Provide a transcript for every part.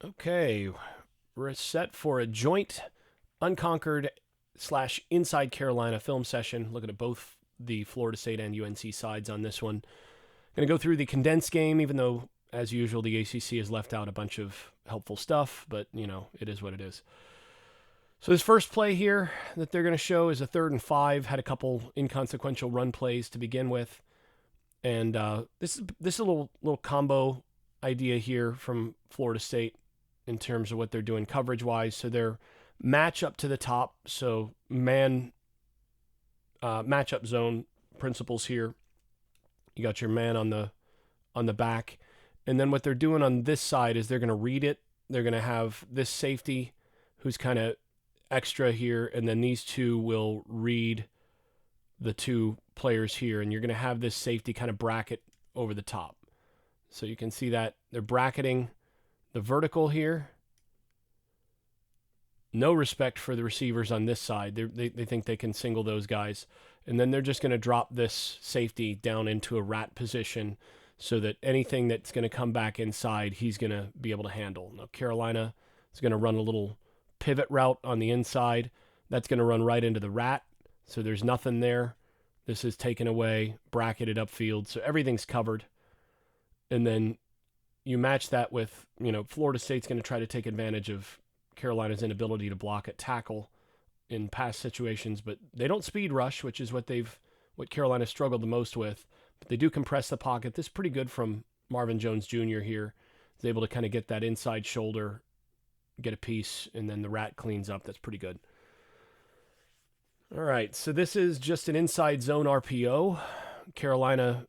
Okay, we're set for a joint unconquered slash inside Carolina film session. Looking at both the Florida State and UNC sides on this one. Going to go through the condensed game, even though, as usual, the ACC has left out a bunch of helpful stuff, but, it is what it is. So this first play here that they're going to show is a 3rd and 5. Had a couple inconsequential run plays to begin with. And this is a little combo idea here from Florida State in terms of what they're doing coverage wise. So they're match up to the top. So matchup zone principles here. You got your man on the back, and then what they're doing on this side is they're going to read it. They're going to have this safety who's kind of extra here, and then these two will read the two players here, and you're going to have this safety kind of bracket over the top. So you can see that they're bracketing the vertical here. No respect for the receivers on this side. They think they can single those guys. And then they're just going to drop this safety down into a rat position so that anything that's going to come back inside, he's going to be able to handle. Now, Carolina is going to run a little pivot route on the inside. That's going to run right into the rat. So there's nothing there. This is taken away, bracketed upfield. So everything's covered. And then you match that with, Florida State's going to try to take advantage of Carolina's inability to block at tackle in past situations, but they don't speed rush, which is what Carolina struggled the most with. But they do compress the pocket. This is pretty good from Marvin Jones Jr. here. He's able to kind of get that inside shoulder, get a piece, and then the rat cleans up. That's pretty good. All right, so this is just an inside zone RPO. Carolina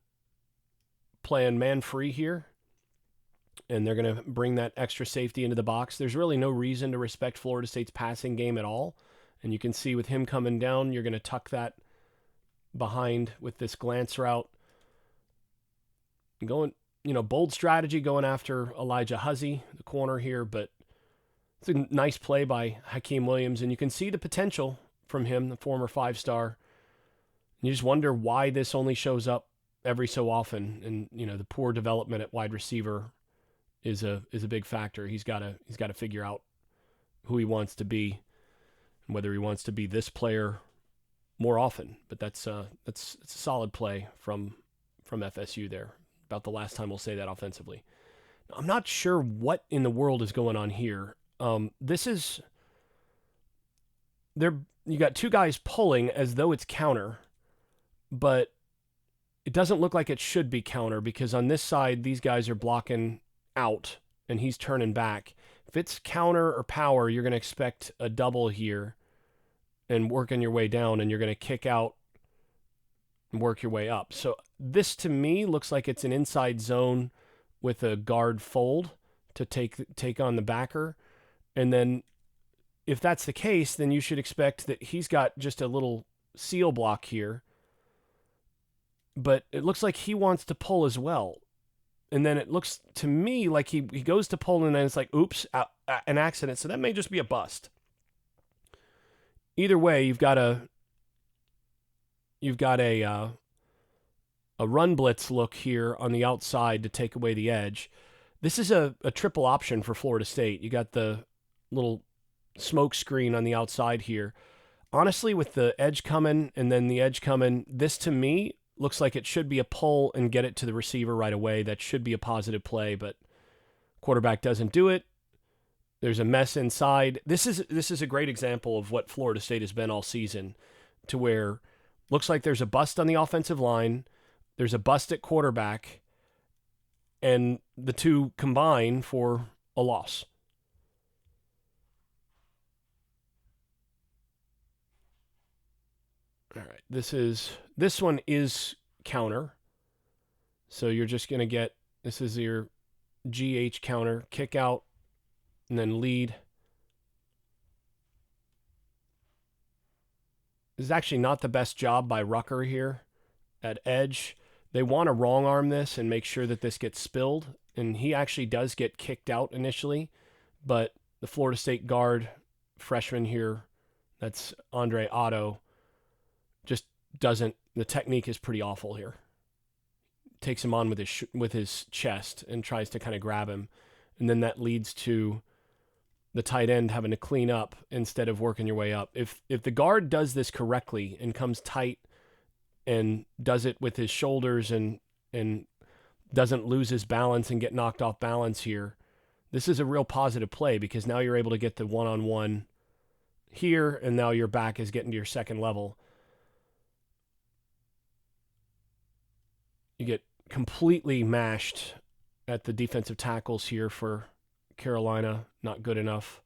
playing man free here, and they're going to bring that extra safety into the box. There's really no reason to respect Florida State's passing game at all. And you can see with him coming down, you're going to tuck that behind with this glance route. Going, bold strategy going after Elijah Huzzy, the corner here, but it's a nice play by Hakeem Williams. And you can see the potential from him, the former 5-star. You just wonder why this only shows up every so often. And, the poor development at wide receiver is a big factor. He's got to figure out who he wants to be and whether he wants to be this player more often. But it's a solid play from FSU there. About the last time we'll say that offensively. I'm not sure what in the world is going on here. You got two guys pulling as though it's counter, but it doesn't look like it should be counter because on this side, these guys are blocking out and he's turning back. If it's counter or power, you're going to expect a double here and working your way down, and you're going to kick out and work your way up. So this to me looks like it's an inside zone with a guard fold to take on the backer. And then if that's the case, then you should expect that he's got just a little seal block here. But it looks like he wants to pull as well. And then it looks to me like he goes to pull, and then it's like, oops, an accident. So that may just be a bust. Either way, you've got a run blitz look here on the outside to take away the edge. This is a triple option for Florida State. You got the little smoke screen on the outside here. Honestly, with the edge coming and then the edge coming, this to me looks like it should be a pull and get it to the receiver right away. That should be a positive play, but quarterback doesn't do it. There's a mess inside. This is a great example of what Florida State has been all season, to where looks like there's a bust on the offensive line, there's a bust at quarterback, and the two combine for a loss. All right, this one is counter. So you're just going to get, this is your GH counter, kick out, and then lead. This is actually not the best job by Rucker here at edge. They want to wrong arm this and make sure that this gets spilled, and he actually does get kicked out initially, but the Florida State guard, freshman here, that's Andre Otto, just doesn't, the technique is pretty awful here. Takes him on with his chest and tries to kind of grab him. And then that leads to the tight end having to clean up instead of working your way up. If the guard does this correctly and comes tight and does it with his shoulders and doesn't lose his balance and get knocked off balance here, this is a real positive play because now you're able to get the one-on-one here, and now your back is getting to your second level. You get completely mashed at the defensive tackles here for Carolina. Not good enough,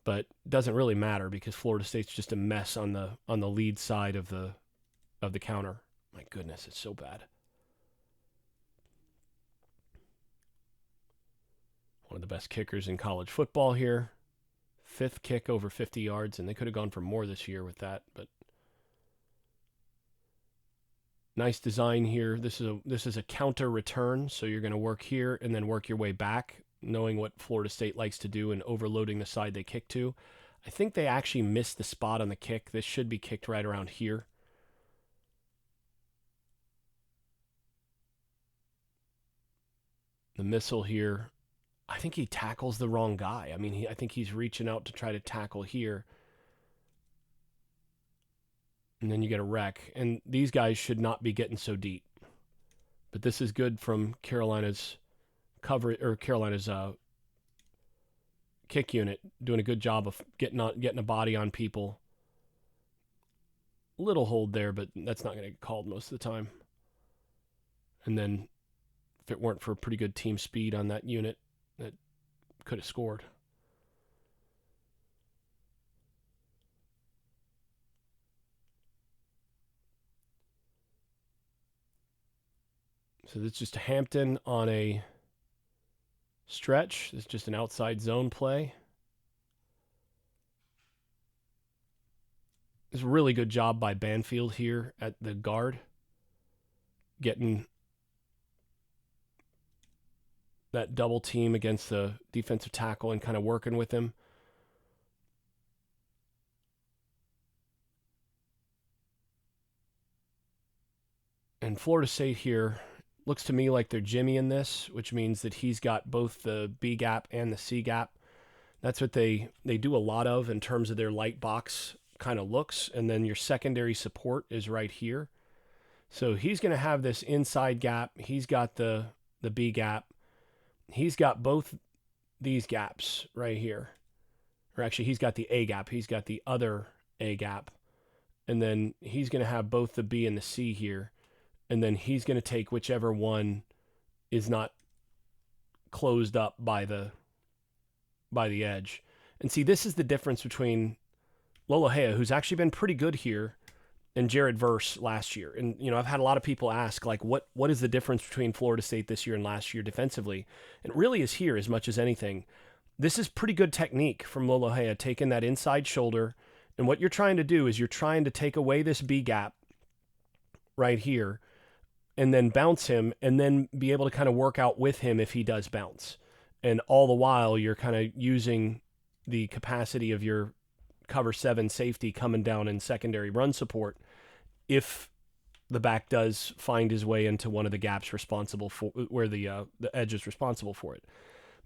but doesn't really matter because Florida State's just a mess on the lead side of the counter. My goodness, it's so bad. One of the best kickers in college football here. 5th kick over 50 yards, and they could have gone for more this year with that, but nice design here. This is a counter return, so you're going to work here and then work your way back, knowing what Florida State likes to do and overloading the side they kick to. I think they actually missed the spot on the kick. This should be kicked right around here. The missile here, I think he tackles the wrong guy. I mean, I think he's reaching out to try to tackle here. And then you get a wreck. And these guys should not be getting so deep. But this is good from Carolina's kick unit, doing a good job of getting a body on people. Little hold there, but that's not going to get called most of the time. And then if it weren't for pretty good team speed on that unit, that could have scored. So this is just a Hampton on a stretch. It's just an outside zone play. It's a really good job by Banfield here at the guard, getting that double team against the defensive tackle and kind of working with him. And Florida State here looks to me like they're jimmying this, which means that he's got both the B gap and the C gap. That's what they do a lot of in terms of their light box kind of looks. And then your secondary support is right here. So he's going to have this inside gap. He's got the B gap. He's got both these gaps right here. Or actually, he's got the A gap. He's got the other A gap. And then he's going to have both the B and the C here. And then he's going to take whichever one is not closed up by the edge. And see, this is the difference between Lolohea, who's actually been pretty good here, and Jared Verse last year. And, you know, I've had a lot of people ask, like, what is the difference between Florida State this year and last year defensively? And it really is here as much as anything. This is pretty good technique from Lolohea, taking that inside shoulder. And what you're trying to do is you're trying to take away this B gap right here and then bounce him and then be able to kind of work out with him if he does bounce. And all the while, you're kind of using the capacity of your cover 7 safety coming down in secondary run support if the back does find his way into one of the gaps responsible for where the edge is responsible for it.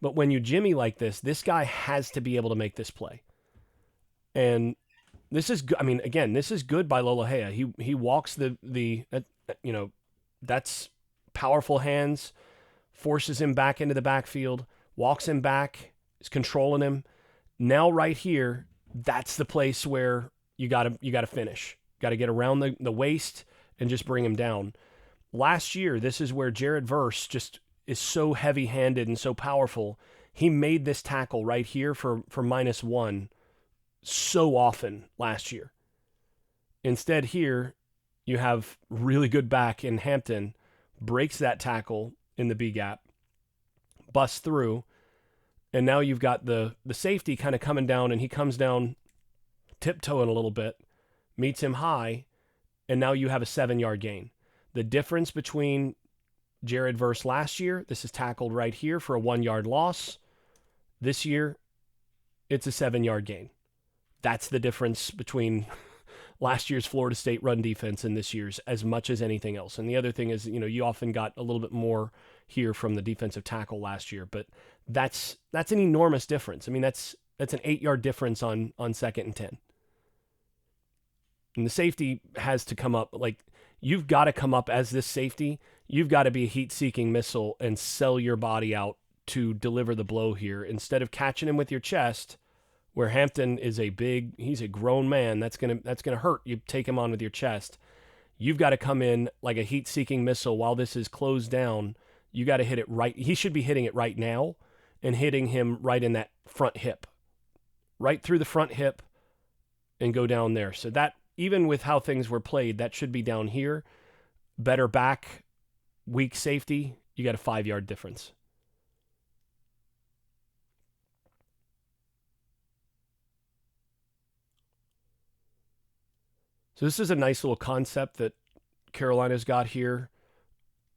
But when you jimmy like this guy has to be able to make this play. And this is, I mean, again, this is good by Lolohea. He walks that's powerful hands, forces him back into the backfield, walks him back, is controlling him. Now right here, that's the place where you got to finish. Got to get around the waist and just bring him down. Last year, this is where Jared Verse just is so heavy-handed and so powerful. He made this tackle right here for -1 so often last year. Instead here, you have really good back in Hampton, breaks that tackle in the B gap, busts through, and now you've got the safety kind of coming down, and he comes down tiptoeing a little bit, meets him high, and now you have a 7-yard gain. The difference between Jared Verse last year, this is tackled right here for a 1-yard loss. This year, it's a 7-yard gain. That's the difference between last year's Florida State run defense and this year's as much as anything else. And the other thing is, you often got a little bit more here from the defensive tackle last year, but that's an enormous difference. I mean, that's an 8-yard difference on 2nd and 10. And the safety has to come up, like, you've got to come up as this safety. You've got to be a heat-seeking missile and sell your body out to deliver the blow here. Instead of catching him with your chest, where Hampton is he's a grown man, that's gonna hurt. You take him on with your chest. You've got to come in like a heat-seeking missile while this is closed down. You got to hit it right. He should be hitting it right now and hitting him right in that front hip. Right through the front hip and go down there. So that, even with how things were played, that should be down here. Better back, weak safety, you got a 5-yard difference. So this is a nice little concept that Carolina's got here.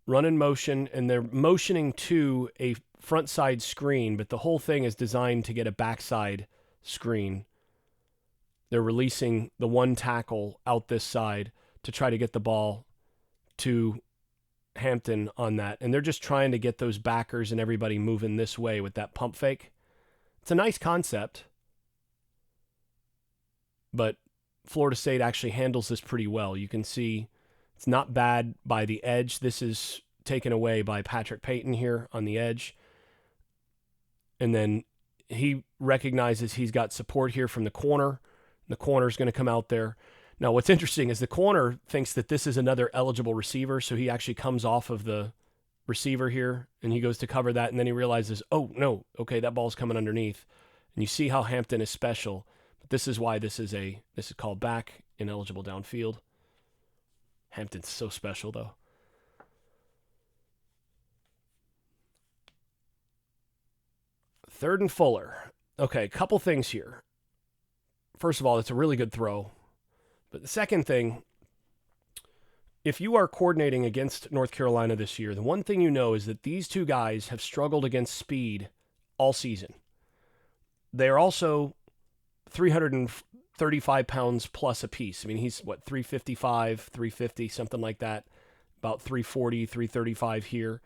Run in motion, and they're motioning to a front side screen, but the whole thing is designed to get a backside screen. They're releasing the one tackle out this side to try to get the ball to Hampton on that. And they're just trying to get those backers and everybody moving this way with that pump fake. It's a nice concept, but Florida State actually handles this pretty well. You can see it's not bad by the edge. This is taken away by Patrick Payton here on the edge. And then he recognizes he's got support here from the corner. The corner's going to come out there. Now, what's interesting is the corner thinks that this is another eligible receiver, so he actually comes off of the receiver here, and he goes to cover that, and then he realizes, oh, no, okay, that ball's coming underneath. And you see how Hampton is special. But this is why this is called back, ineligible downfield. Hampton's so special, though. Third and Fuller. Okay, couple things here. First of all, it's a really good throw. But the second thing, if you are coordinating against North Carolina this year, the one thing you know is that these two guys have struggled against speed all season. They are also 335 pounds plus apiece. I mean, he's, 355, 350, something like that. About 340, 335 here.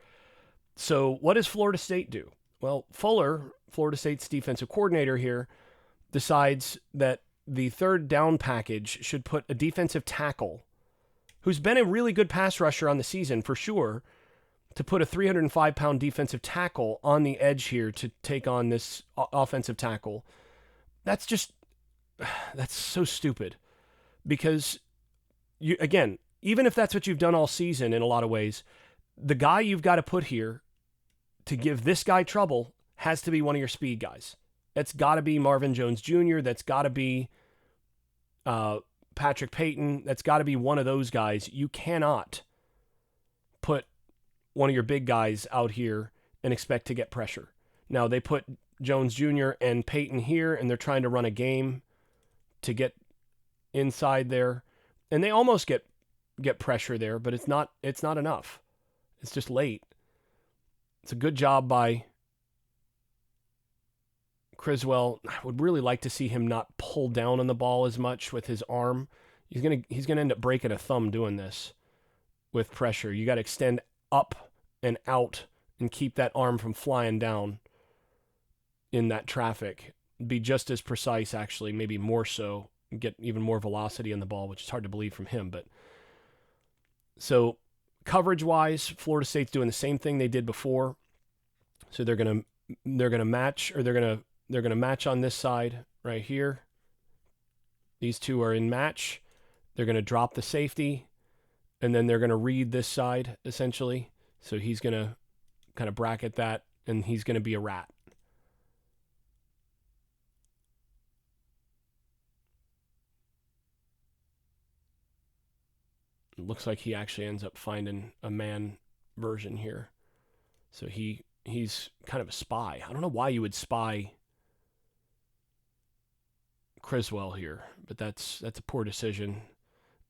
So what does Florida State do? Well, Fuller, Florida State's defensive coordinator here, decides that the third down package should put a defensive tackle, who's been a really good pass rusher on the season for sure, to put a 305-pound defensive tackle on the edge here to take on this offensive tackle. That's so stupid. Because, again, even if that's what you've done all season in a lot of ways, the guy you've got to put here to give this guy trouble has to be one of your speed guys. That's got to be Marvin Jones Jr. That's got to be Patrick Payton. That's got to be one of those guys. You cannot put one of your big guys out here and expect to get pressure. Now, they put Jones Jr. and Payton here, and they're trying to run a game to get inside there. And they almost get pressure there, but it's not enough. It's just late. It's a good job by Criswell. I would really like to see him not pull down on the ball as much with his arm. He's gonna end up breaking a thumb doing this with pressure. You got to extend up and out and keep that arm from flying down in that traffic. Be just as precise, actually, maybe more so. Get even more velocity on the ball, which is hard to believe from him. But so coverage-wise, Florida State's doing the same thing they did before. So they're gonna match, or they're gonna match on this side right here. These two are in match. They're gonna drop the safety, and then they're gonna read this side essentially. So he's gonna kind of bracket that, and he's gonna be a rat. It looks like he actually ends up finding a man version here. So he's kind of a spy. I don't know why you would spy Criswell here, but that's a poor decision.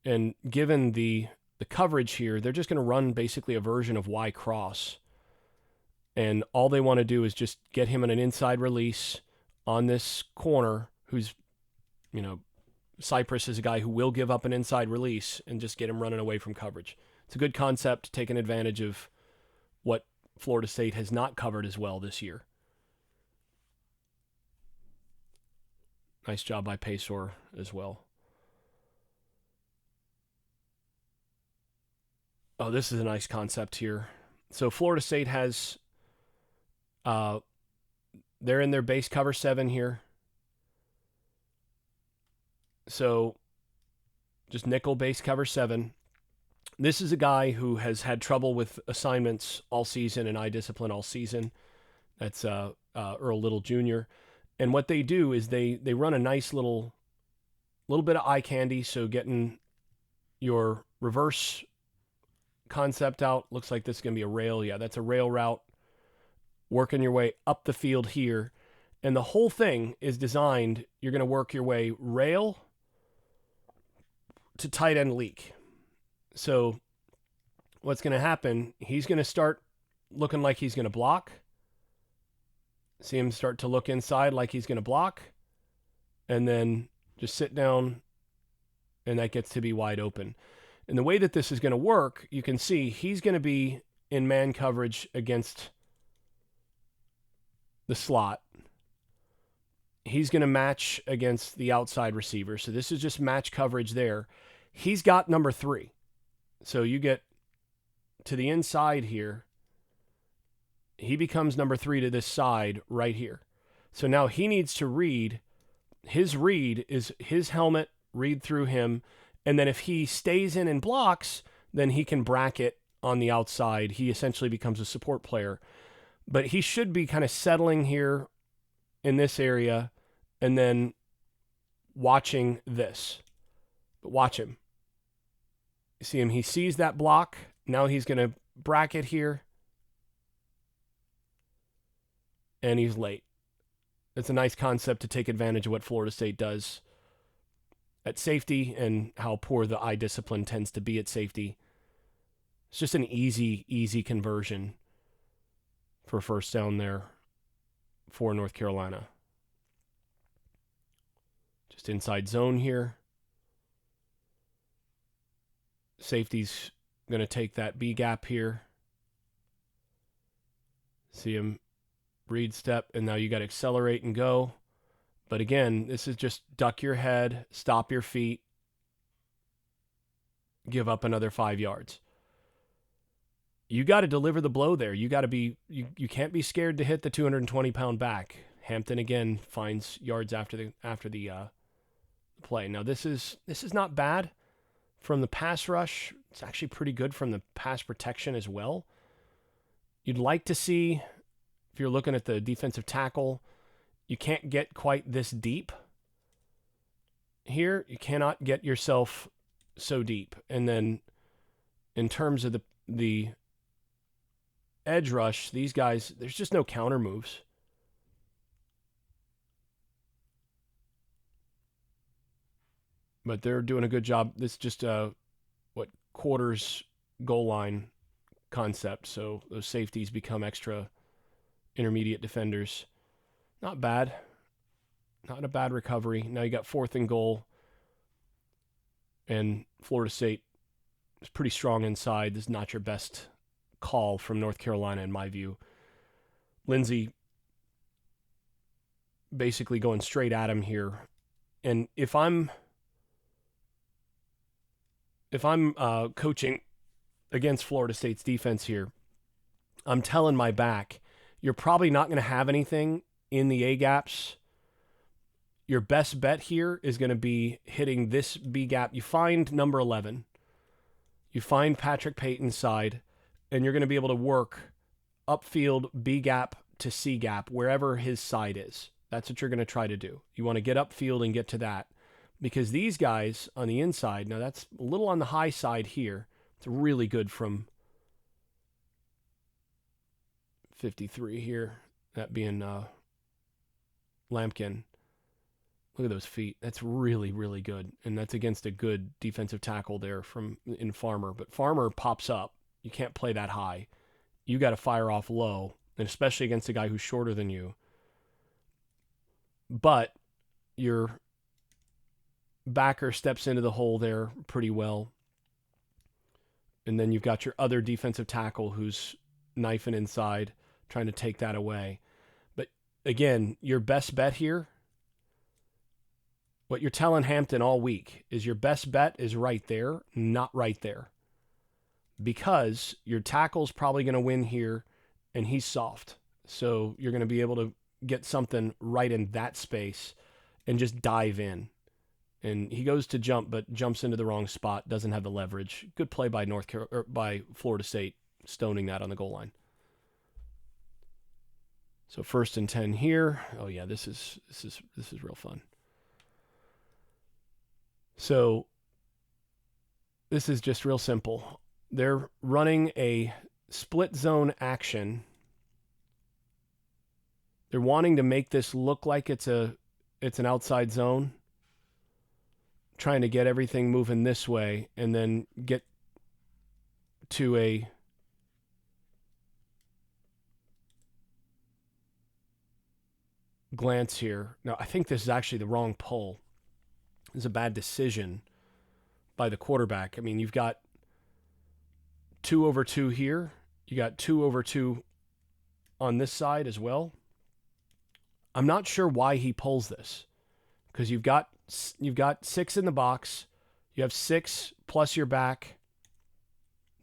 And given the coverage here, they're just going to run basically a version of Y cross. And all they want to do is just get him in an inside release on this corner who's, Cypress is a guy who will give up an inside release and just get him running away from coverage. It's a good concept, taking advantage of what Florida State has not covered as well this year. Nice job by Paysour as well. Oh, this is a nice concept here. So Florida State has, they're in their base cover 7 here. So just nickel base cover 7. This is a guy who has had trouble with assignments all season and eye discipline all season. That's Earl Little Jr. And what they do is they run a nice little bit of eye candy. So getting your reverse concept out. Looks like this is going to be a rail. Yeah, that's a rail route. Working your way up the field here. And the whole thing is designed, you're going to work your way rail to tight end leak. So what's going to happen, he's going to start looking like he's going to block. See him start to look inside like he's going to block. And then just sit down, and that gets to be wide open. And the way that this is going to work, you can see he's going to be in man coverage against the slot. He's going to match against the outside receiver. So this is just match coverage there. He's got number 3. So you get to the inside here. He becomes number 3 to this side right here. So now he needs to read. His read is his helmet, read through him. And then if he stays in and blocks, then he can bracket on the outside. He essentially becomes a support player. But he should be kind of settling here in this area and then watching this. But watch him. You see him? He sees that block. Now he's going to bracket here. And he's late. It's a nice concept to take advantage of what Florida State does at safety and how poor the eye discipline tends to be at safety. It's just an easy conversion for first down there for North Carolina. Just inside zone here. Safety's going to take that B gap here. See him read step, and now you got to accelerate and go. But again, this is just duck your head, stop your feet, give up another 5 yards. You got to deliver the blow there. You got to be, you can't be scared to hit the 220-pound back. Hampton again finds yards after the play. Now this is not bad from the pass rush. It's actually pretty good from the pass protection as well. You'd like to see, if you're looking at the defensive tackle, you can't get quite this deep here. You cannot get yourself so deep. And then in terms of the edge rush, these guys, there's just no counter moves. But they're doing a good job. This is just quarters goal line concept. So those safeties become extra intermediate defenders. Not bad. Not a bad recovery. Now you got 4th and goal. And Florida State is pretty strong inside. This is not your best call from North Carolina in my view. Lindsey basically going straight at him here. And if I'm coaching against Florida State's defense here, I'm telling my back, you're probably not going to have anything in the A gaps. Your best bet here is going to be hitting this B gap. You find number 11. You find Patrick Payton's side, and you're going to be able to work upfield B gap to C gap, wherever his side is. That's what you're going to try to do. You want to get upfield and get to that. Because these guys on the inside, now that's a little on the high side here. It's really good from 53 here, that being Lampkin. Look at those feet. That's really, really good. And that's against a good defensive tackle there in Farmer. But Farmer pops up. You can't play that high. You got to fire off low, and especially against a guy who's shorter than you. But you're backer steps into the hole there pretty well. And then you've got your other defensive tackle who's knifing inside, trying to take that away. But again, your best bet here, what you're telling Hampton all week is your best bet is right there, not right there. Because your tackle's probably going to win here, and he's soft. So you're going to be able to get something right in that space and just dive in. And he goes to jump, but jumps into the wrong spot, doesn't have the leverage. Good play by by Florida State, stoning that on the goal line. So 1st and 10 here. Oh yeah, this is real fun. So this is just real simple. They're running a split zone action. They're wanting to make this look like it's an outside zone, trying to get everything moving this way and then get to a glance here. Now, I think this is actually the wrong pull. This is a bad decision by the quarterback. I mean, you've got 2 over 2 here. You got 2 over 2 on this side as well. I'm not sure why he pulls this, because you've got 6 in the box. You have 6 plus your back.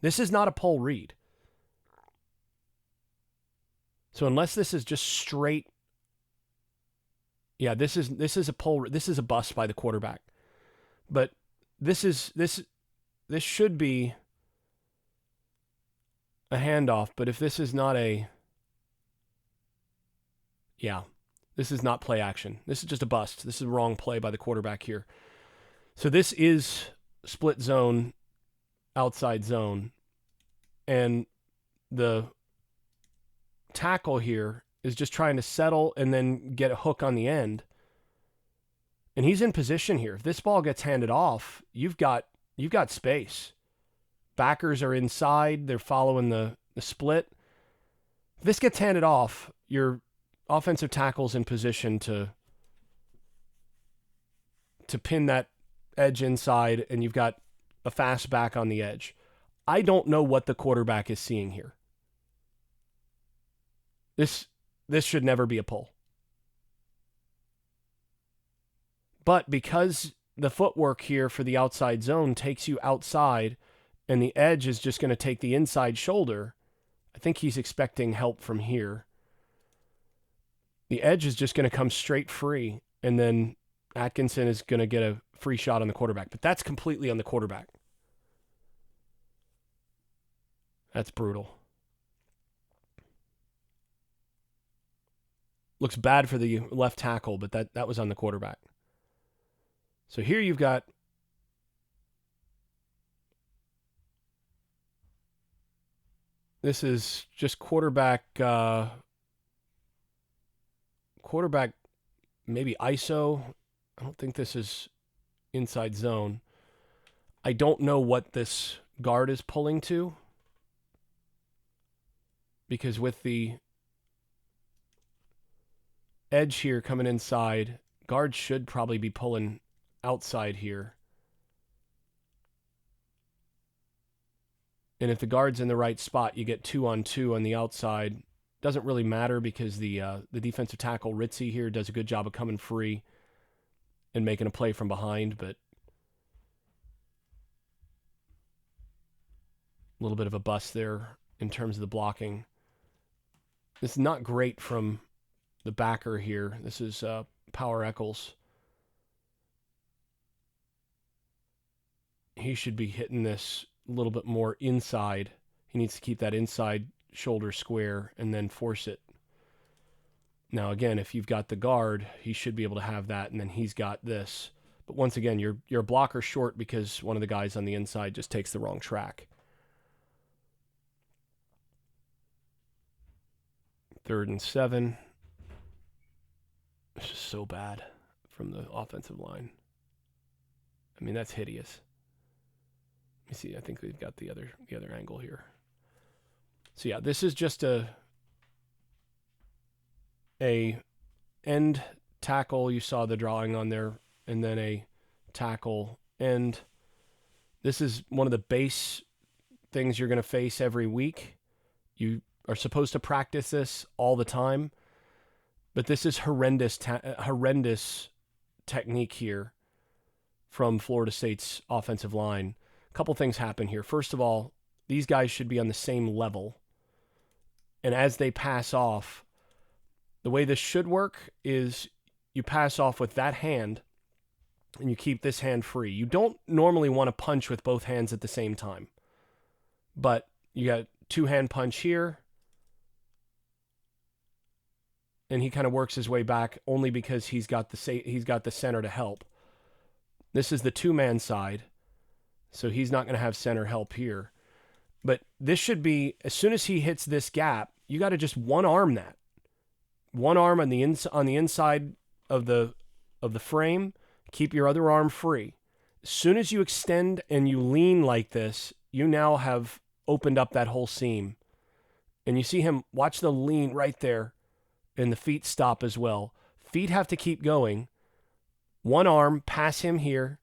This is not a pull read. So unless this is just straight, yeah, this is a pull. This is a bust by the quarterback. But this should be a handoff. But if this is not a, yeah, this is not play action. This is just a bust. This is a wrong play by the quarterback here. So this is split zone, outside zone. And the tackle here is just trying to settle and then get a hook on the end. And he's in position here. If this ball gets handed off, you've got space. Backers are inside. They're following the split. If this gets handed off, your offensive tackle's in position to pin that edge inside, and you've got a fast back on the edge. I don't know what the quarterback is seeing here. This should never be a pull. But because the footwork here for the outside zone takes you outside and the edge is just going to take the inside shoulder, I think he's expecting help from here. The edge is just going to come straight free, and then Atkinson is going to get a free shot on the quarterback. But that's completely on the quarterback. That's brutal. Looks bad for the left tackle, but that was on the quarterback. So here you've got this is just quarterback maybe ISO. I don't think this is inside zone. I don't know what this guard is pulling to, because with the edge here coming inside, guard should probably be pulling outside here. And if the guard's in the right spot, you get 2-on-2 on the outside. Doesn't really matter because the defensive tackle, Ritzy, here does a good job of coming free and making a play from behind, but a little bit of a bust there in terms of the blocking. This is not great from the backer here. This is Power Eccles. He should be hitting this a little bit more inside. He needs to keep that inside shoulder square and then force it. Now, again, if you've got the guard, he should be able to have that, and then he's got this. But once again, you're a blocker short because one of the guys on the inside just takes the wrong track. 3rd and 7. It's just so bad from the offensive line. I mean, that's hideous. Let me see. I think we've got the other angle here. So yeah, this is just a end tackle. You saw the drawing on there, and then a tackle. And this is one of the base things you're going to face every week. You are supposed to practice this all the time, but this is horrendous technique here from Florida State's offensive line. A couple things happen here. First of all, these guys should be on the same level. And as they pass off, the way this should work is you pass off with that hand and you keep this hand free. You don't normally want to punch with both hands at the same time. But you got two-hand punch here. And he kind of works his way back only because he's got the center to help. This is the two-man side, so he's not going to have center help here. But this should be, as soon as he hits this gap, you got to just one-arm that. One arm on the inside of the frame, keep your other arm free. As soon as you extend and you lean like this, you now have opened up that whole seam. And you see him, watch the lean right there, and the feet stop as well. Feet have to keep going. One arm, pass him here,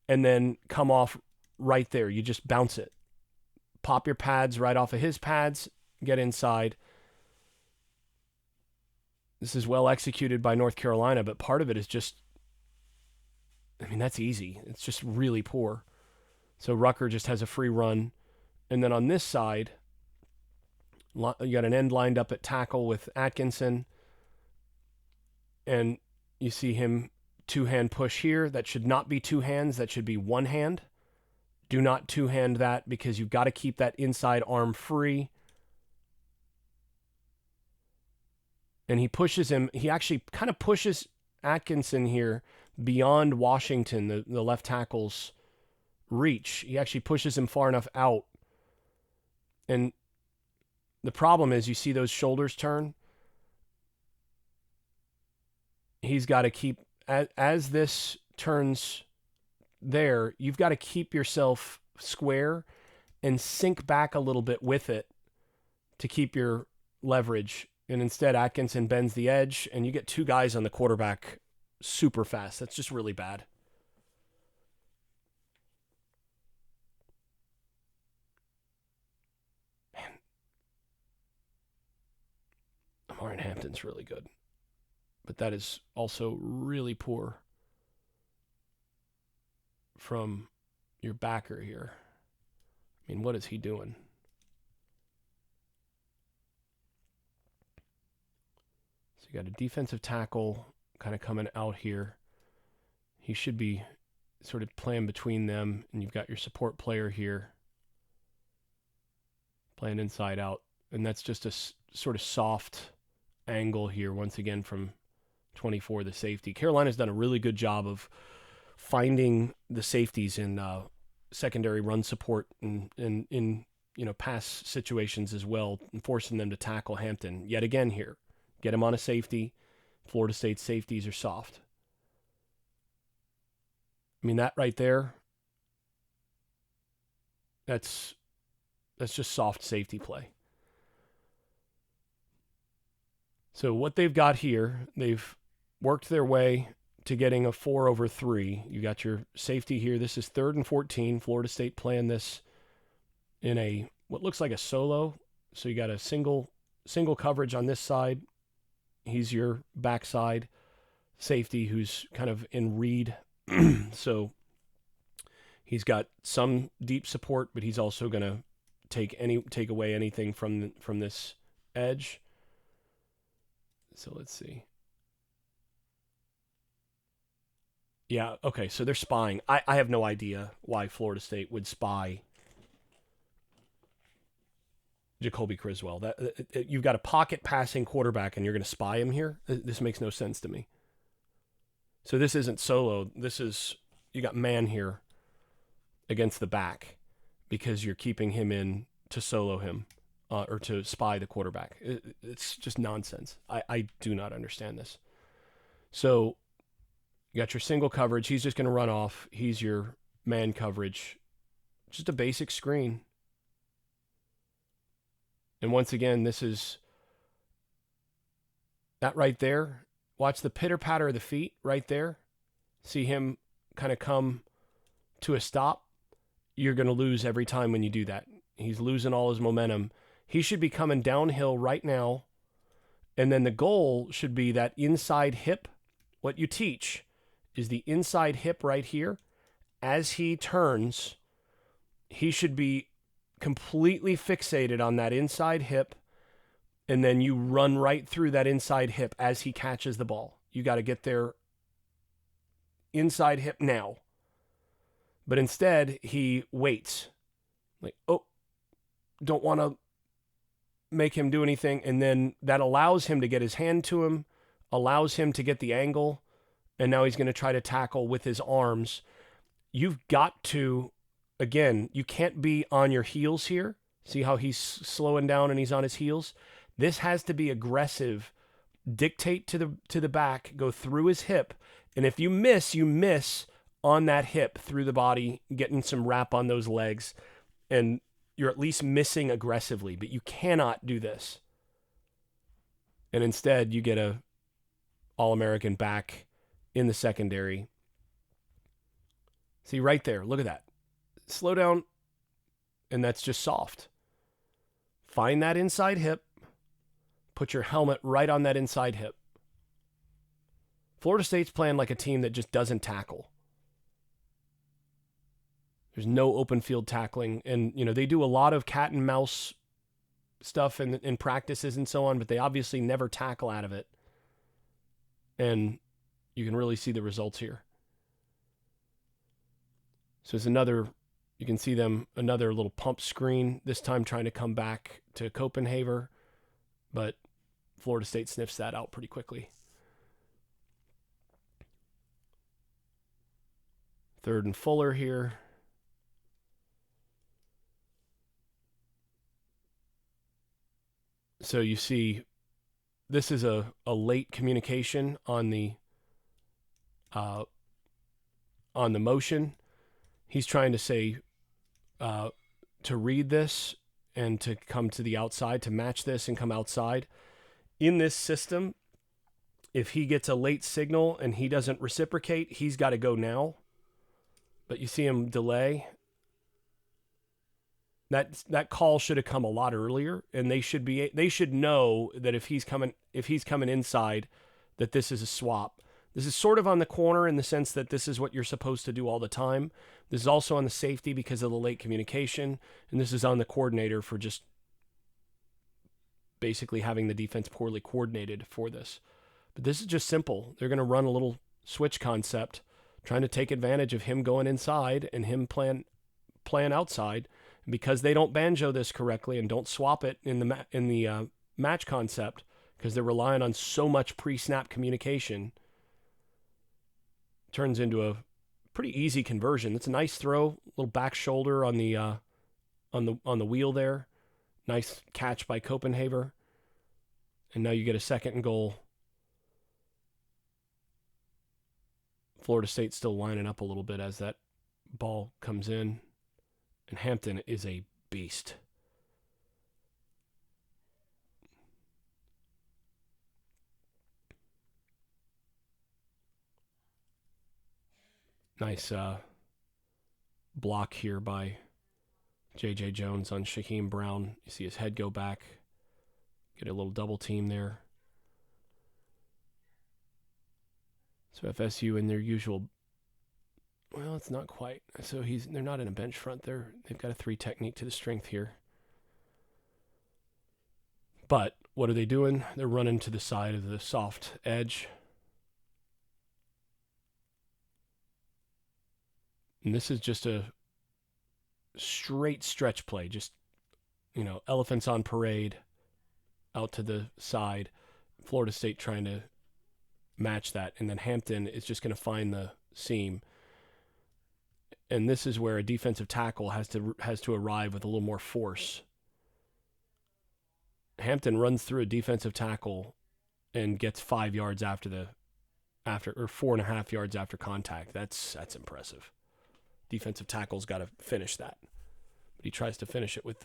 and then come off right there. You just bounce it. Pop your pads right off of his pads, get inside. This is well executed by North Carolina, but part of it is just, that's easy. It's just really poor. So Rucker just has a free run. And then on this side, you got an end lined up at tackle with Atkinson. And you see him two-hand push here. That should not be two hands. That should be one hand. Do not two-hand that because you've got to keep that inside arm free. And he pushes him. He actually kind of pushes Atkinson here beyond Washington, the left tackle's reach. He actually pushes him far enough out. And the problem is you see those shoulders turn. He's got to keep, as this turns there, you've got to keep yourself square and sink back a little bit with it to keep your leverage. And instead, Atkinson bends the edge, and you get two guys on the quarterback super fast. That's just really bad. Man. Amarian Hampton's really good. But that is also really poor from your backer here. What is he doing? So you got a defensive tackle kind of coming out here. He should be sort of playing between them, and you've got your support player here playing inside out. And that's just a sort of soft angle here, once again, from 24, the safety. Carolina's done a really good job of finding the safeties in secondary run support and in pass situations as well, and forcing them to tackle Hampton yet again here. Get him on a safety. Florida State safeties are soft. That right there, that's just soft safety play. So what they've got here, they've worked their way to getting a 4/3. You got your safety here. This is 3rd and 14. Florida State playing this in a what looks like a solo. So you got a single coverage on this side. He's your backside safety who's kind of in read. So he's got some deep support, but he's also going to take away anything from this edge. So let's see. Yeah, okay, so they're spying. I have no idea why Florida State would spy Jacoby Criswell. You've got a pocket passing quarterback and you're going to spy him here? This makes no sense to me. So this isn't solo. This is, you got man here against the back because you're keeping him in to solo him or to spy the quarterback. It's just nonsense. I do not understand this. So you got your single coverage. He's just going to run off. He's your man coverage. Just a basic screen. And once again, this is that right there. Watch the pitter patter of the feet right there. See him kind of come to a stop, you're going to lose every time when you do that. He's losing all his momentum. He should be coming downhill right now. And then the goal should be that inside hip. What you teach is the inside hip right here. As he turns, he should be completely fixated on that inside hip. And then you run right through that inside hip as he catches the ball. You got to get there inside hip now. But instead, he waits. Like, oh, don't want to make him do anything. And then that allows him to get his hand to him, allows him to get the angle. And now he's going to try to tackle with his arms. You've got to, again, you can't be on your heels here. See how he's slowing down and he's on his heels? This has to be aggressive. Dictate to the back, go through his hip. And if you miss on that hip through the body, getting some wrap on those legs, and you're at least missing aggressively, but you cannot do this. And instead, you get a All-American back in the secondary. See, right there, look at that. Slow down, and that's just soft. Find that inside hip. Put your helmet right on that inside hip. Florida State's playing like a team that just doesn't tackle. There's no open field tackling. And, they do a lot of cat and mouse stuff in practices and so on, but they obviously never tackle out of it. And you can really see the results here. So it's you can see them, another little pump screen, this time trying to come back to Copenhagen, but Florida State sniffs that out pretty quickly. 3rd and Fuller here. So you see, this is a late communication on the motion. He's trying to say to read this and to come to the outside, to match this and come outside. In this system, if he gets a late signal and he doesn't reciprocate, he's got to go now. But you see him delay. That call should have come a lot earlier, and they should know that if he's coming inside, that this is a swap. This is sort of on the corner in the sense that this is what you're supposed to do all the time. This is also on the safety because of the late communication, and this is on the coordinator for just basically having the defense poorly coordinated for this. But this is just simple. They're going to run a little switch concept, trying to take advantage of him going inside and him playing outside. And because they don't banjo this correctly and don't swap it in the match concept, because they're relying on so much pre-snap communication, turns into a pretty easy conversion. It's a nice throw, little back shoulder on the wheel there. Nice catch by Copenhagen. And now you get a 2nd and goal. Florida State still lining up a little bit as that ball comes in. And Hampton is a beast. Nice block here by J.J. Jones on Shaquem Brown. You see his head go back. Get a little double team there. So FSU in their usual, well, it's not quite. So they're not in a bench front. They've got a 3 technique to the strength here. But what are they doing? They're running to the side of the soft edge. And this is just a straight stretch play. Just, elephants on parade out to the side. Florida State trying to match that. And then Hampton is just going to find the seam. And this is where a defensive tackle has to arrive with a little more force. Hampton runs through a defensive tackle and gets 5 yards or 4.5 yards after contact. That's impressive. Defensive tackle's got to finish that, but he tries to finish it with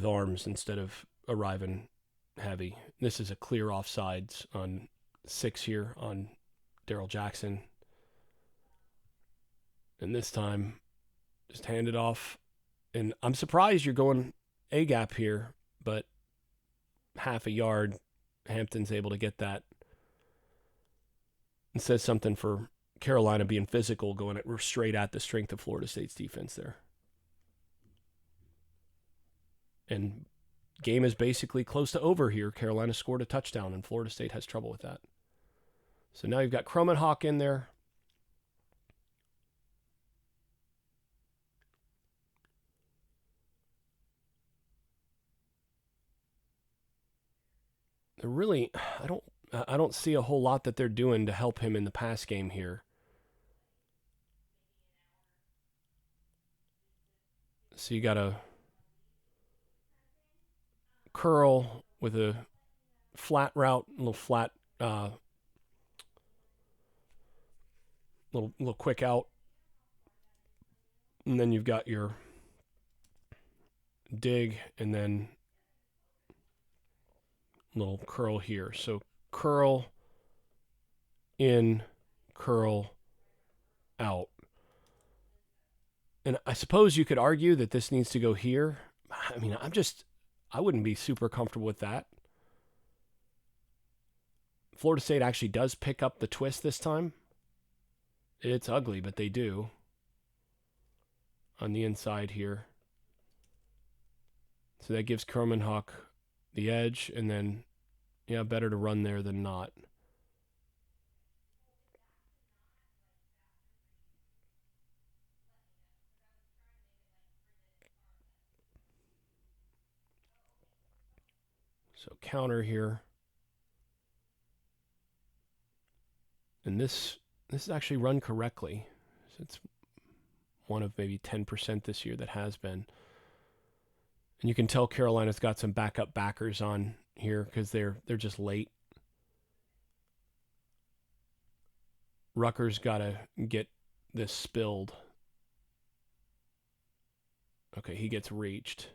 arms instead of arriving heavy. This is a clear offsides on 6 here on Daryl Jackson. And this time, just hand it off. And I'm surprised you're going A-gap here, but half a yard, Hampton's able to get that. It says something for Carolina being physical, going straight at the strength of Florida State's defense there. And game is basically close to over here. Carolina scored a touchdown, and Florida State has trouble with that. So now you've got Kromenhoek in there. They're really, I don't see a whole lot that they're doing to help him in the pass game here. So you got a curl with a flat route, a little flat, little quick out, and then you've got your dig, and then little curl here. So curl in, curl out. And I suppose you could argue that this needs to go here. I mean, I wouldn't be super comfortable with that. Florida State actually does pick up the twist this time. It's ugly, but they do. On the inside here. So that gives Kromenhoek the edge, and then, yeah, better to run there than not. So counter here. And this is actually run correctly. So it's one of maybe 10% this year that has been. And you can tell Carolina's got some backup backers on here because they're just late. Rutgers got to get this spilled. Okay, he gets reached.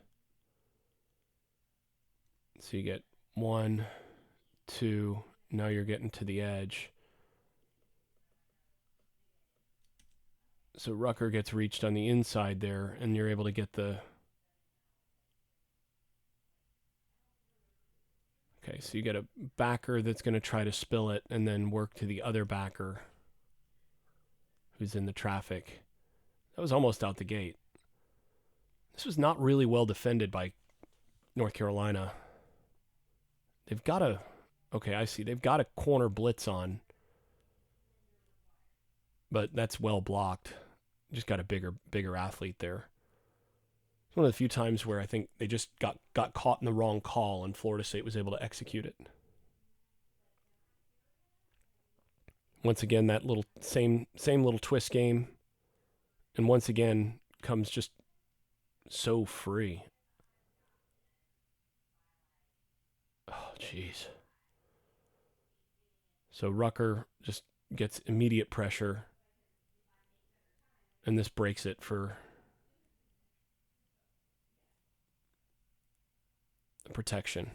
So you get 1, 2. Now you're getting to the edge. So Rucker gets reached on the inside there, and you're able to get the... Okay, so you get a backer that's going to try to spill it and then work to the other backer who's in the traffic. That was almost out the gate. This was not really well defended by North Carolina. They've got a... Okay, I see. They've got a corner blitz on. But that's well blocked. Just got a bigger athlete there. It's one of the few times where I think they just got caught in the wrong call and Florida State was able to execute it. Once again, that little same little twist game. And once again, comes just so free. Oh, jeez. So Rucker just gets immediate pressure. And this breaks it for protection.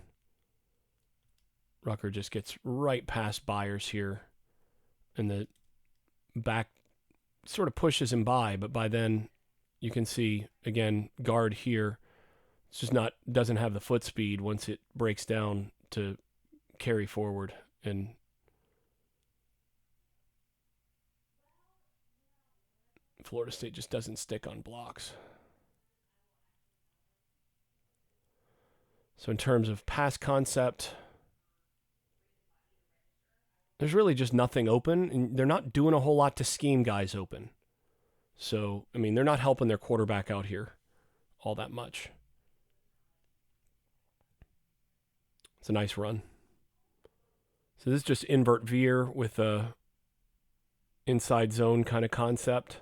Rucker just gets right past Byers here. And the back sort of pushes him by, but by then you can see, again, guard here. It's just doesn't have the foot speed once it breaks down to carry forward. And Florida State just doesn't stick on blocks. So in terms of pass concept, there's really just nothing open, and they're not doing a whole lot to scheme guys open. So, I mean, they're not helping their quarterback out here all that much. It's a nice run. So this is just invert veer with a inside zone kind of concept.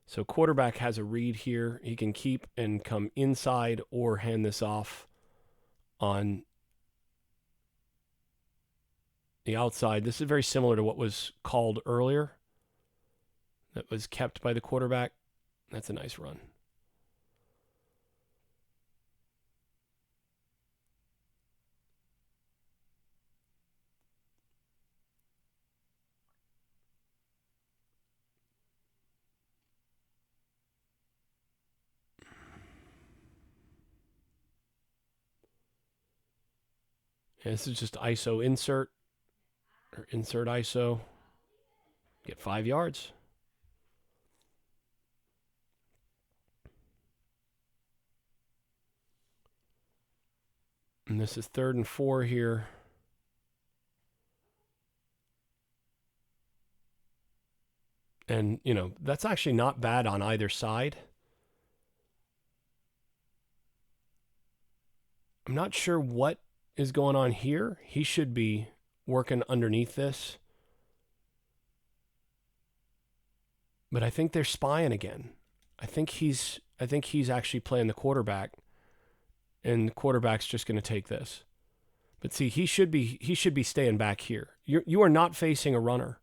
So quarterback has a read here. He can keep and come inside or hand this off on the outside. This is very similar to what was called earlier. That was kept by the quarterback. That's a nice run. And this is just ISO insert, or insert ISO. Get 5 yards. And this is 3rd and 4 here. And, you know, that's actually not bad on either side. I'm not sure what is going on here. He should be working underneath this. But I think they're spying again. I think he's actually playing the quarterback. And the quarterback's just going to take this. But see, he should be staying back here. You are not facing a runner.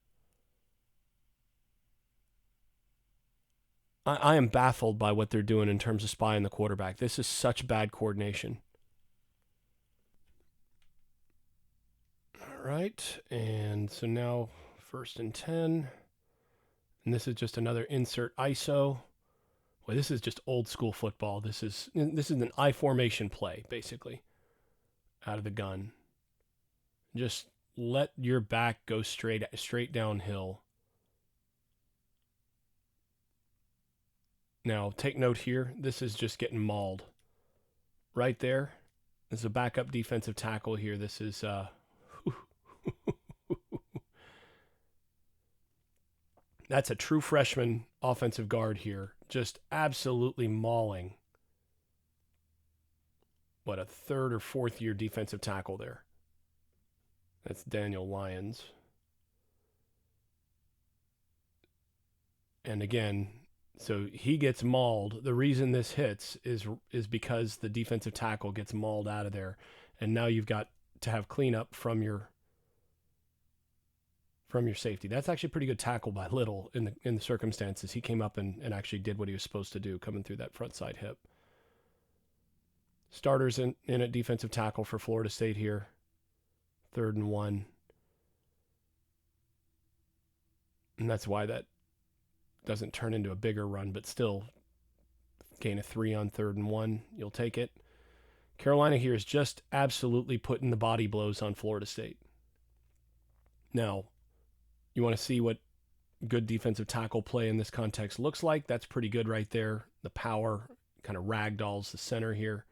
I am baffled by what they're doing in terms of spying the quarterback. This is such bad coordination. All right, and so now 1st and 10. And this is just another insert ISO. Boy, this is just old school football. This is an I formation play, basically, out of the gun. Just let your back go straight downhill. Now, take note here. This is just getting mauled. Right there. This is a backup defensive tackle here. This is... That's a true freshman offensive guard here. Just absolutely mauling. What, a 3rd or 4th year defensive tackle there. That's Daniel Lyons. And again, so he gets mauled. The reason this hits is because the defensive tackle gets mauled out of there. And now you've got to have cleanup from your safety. That's actually a pretty good tackle by Little in the circumstances. He came up and actually did what he was supposed to do, coming through that front side hip. Starters in at defensive tackle for Florida State here. 3rd and 1. And that's why that doesn't turn into a bigger run, but still gain a 3 on 3rd and 1. You'll take it. Carolina here is just absolutely putting the body blows on Florida State. Now, you want to see what good defensive tackle play in this context looks like. That's pretty good right there. The power kind of ragdolls the center here.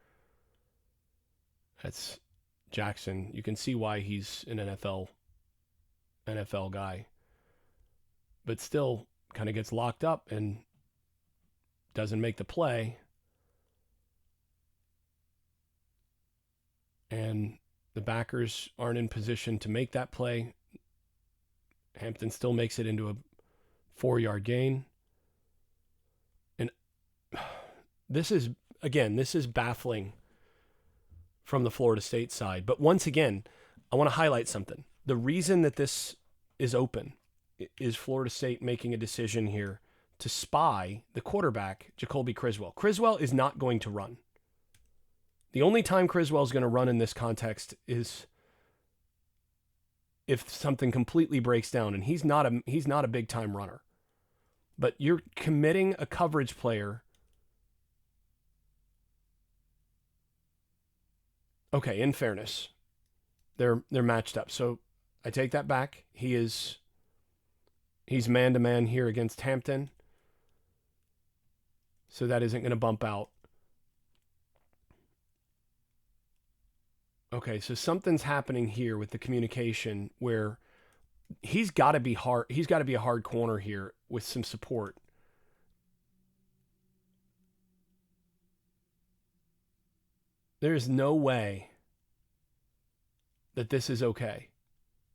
That's Jackson. You can see why he's an NFL guy. But still kind of gets locked up and doesn't make the play. And the backers aren't in position to make that play. Hampton still makes it into a 4-yard gain. And this is baffling from the Florida State side. But once again, I want to highlight something. The reason that this is open is Florida State making a decision here to spy the quarterback, Jacoby Criswell. Criswell is not going to run. The only time Criswell is going to run in this context is if something completely breaks down, and he's not a big time runner. But you're committing a coverage player. Okay, in fairness, they're matched up. So I take that back. He's man-to-man here against Hampton. So that isn't going to bump out. Okay, so something's happening here with the communication where he's got to be hard. He's got to be a hard corner here with some support. There's no way that this is okay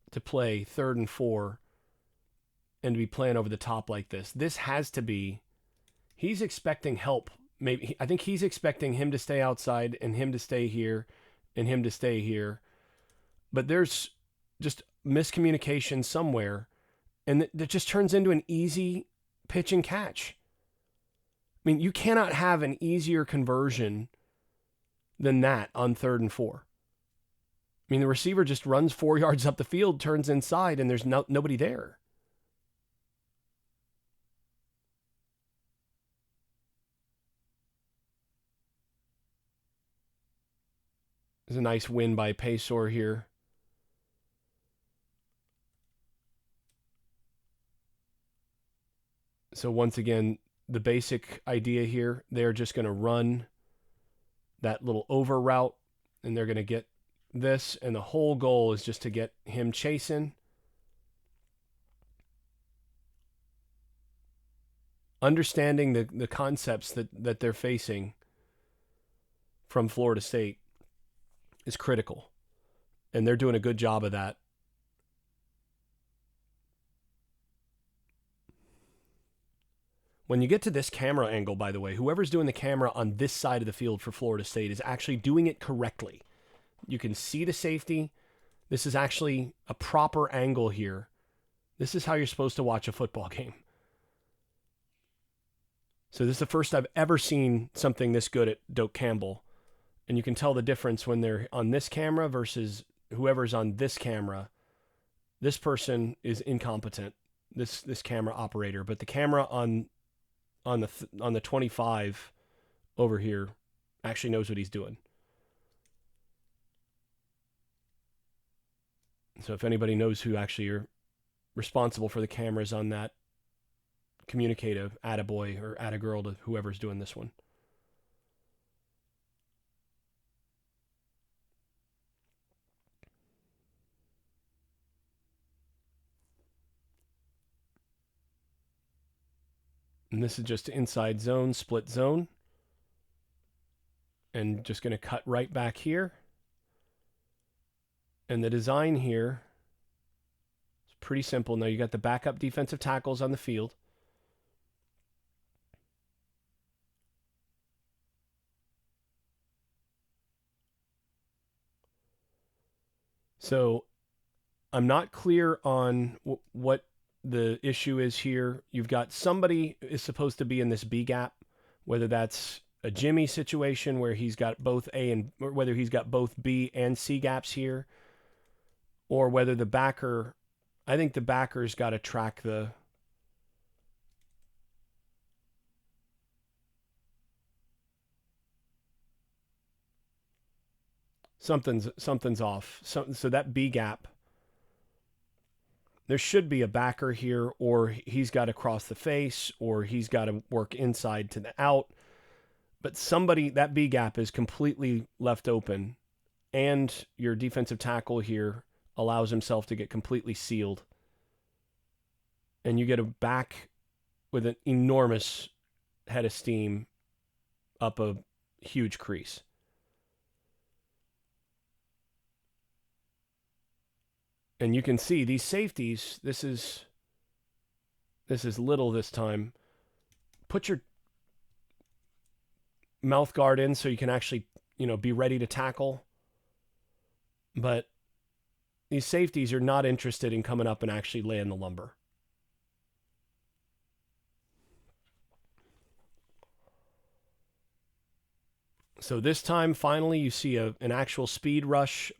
to play 3rd and 4 and to be playing over the top like this. This has to be, he's expecting help. Maybe I think he's expecting him to stay outside and him to stay here and him to stay here. But there's just miscommunication somewhere, and that just turns into an easy pitch and catch. I mean, you cannot have an easier conversion than that on 3rd and 4. I mean, the receiver just runs 4 yards up the field, turns inside, and there's nobody there. There's a nice win by Paysor here. So once again, the basic idea here, they're just going to run that little over route, and they're going to get this, and the whole goal is just to get him chasing. Understanding the concepts that they're facing from Florida State is critical, and they're doing a good job of that. When you get to this camera angle, by the way, whoever's doing the camera on this side of the field for Florida State is actually doing it correctly. You can see the safety. This is actually a proper angle here. This is how you're supposed to watch a football game. So this is the first I've ever seen something this good at Doak Campbell. And you can tell the difference when they're on this camera versus whoever's on this camera. This person is incompetent, this camera operator. But the camera on the 25 over here actually knows what he's doing. So if anybody knows who actually are responsible for the cameras on that, communicate a attaboy or attagirl to whoever's doing this one. And this is just inside zone, split zone. And just going to cut right back here. And the design here is pretty simple. Now you got the backup defensive tackles on the field. So I'm not clear on what the issue is here. You've got somebody is supposed to be in this B gap, whether that's a Jimmy situation where he's got both A and, or whether he's got both B and C gaps here, or whether the backer, I think the backer's got to track the something's off. So that B gap, there should be a backer here, or he's got to cross the face, or he's got to work inside to the out. But somebody, that B gap is completely left open, and your defensive tackle here allows himself to get completely sealed. And you get a back with an enormous head of steam up a huge crease. And you can see these safeties, this is little this time. Put your mouth guard in so you can actually, be ready to tackle. But these safeties are not interested in coming up and actually laying the lumber. So this time, finally, you see an actual speed rush